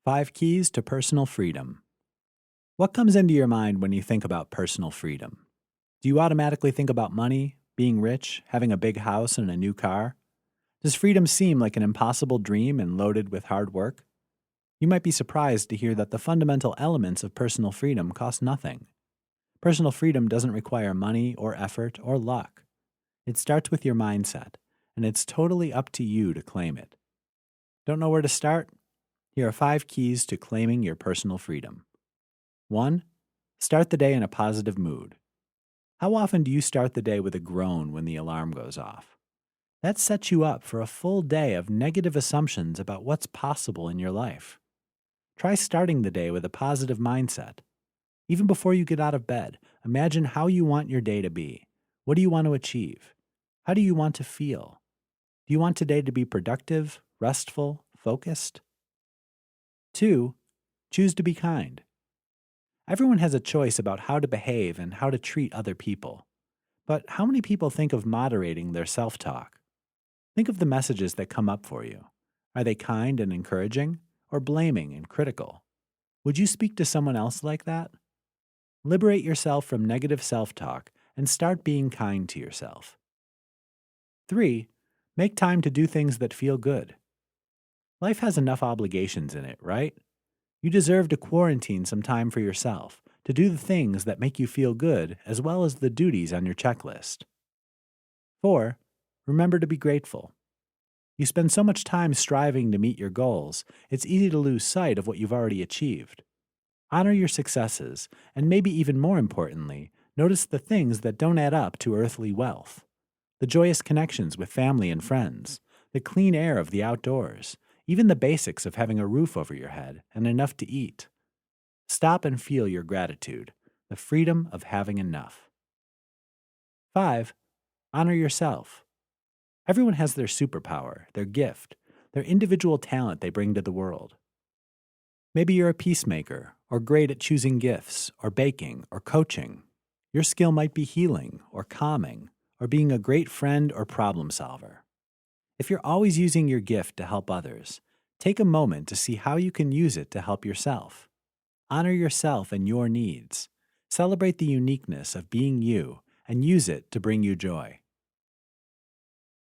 5 Keys to Personal Freedom. What comes into your mind when you think about personal freedom? Do you automatically think about money, being rich, having a big house and a new car? Does freedom seem like an impossible dream and loaded with hard work? You might be surprised to hear that the fundamental elements of personal freedom cost nothing. Personal freedom doesn't require money or effort or luck. It starts with your mindset, and it's totally up to you to claim it. Don't know where to start? Here are 5 keys to claiming your personal freedom. 1. Start the day in a positive mood. How often do you start the day with a groan when the alarm goes off? That sets you up for a full day of negative assumptions about what's possible in your life. Try starting the day with a positive mindset. Even before you get out of bed, imagine how you want your day to be. What do you want to achieve? How do you want to feel? Do you want today to be productive, restful, focused? 2. Choose to be kind. Everyone has a choice about how to behave and how to treat other people. But how many people think of moderating their self-talk? Think of the messages that come up for you. Are they kind and encouraging, or blaming and critical? Would you speak to someone else like that? Liberate yourself from negative self-talk and start being kind to yourself. 3. Make time to do things that feel good. Life has enough obligations in it, right? You deserve to quarantine some time for yourself, to do the things that make you feel good as well as the duties on your checklist. 4. Remember to be grateful. You spend so much time striving to meet your goals, it's easy to lose sight of what you've already achieved. Honor your successes, and maybe even more importantly, notice the things that don't add up to earthly wealth. The joyous connections with family and friends, the clean air of the outdoors, even the basics of having a roof over your head and enough to eat. Stop and feel your gratitude, the freedom of having enough. 5. Honor yourself. Everyone has their superpower, their gift, their individual talent they bring to the world. Maybe you're a peacemaker, or great at choosing gifts, or baking, or coaching. Your skill might be healing, or calming, or being a great friend or problem solver. If you're always using your gift to help others, take a moment to see how you can use it to help yourself. Honor yourself and your needs. Celebrate the uniqueness of being you and use it to bring you joy.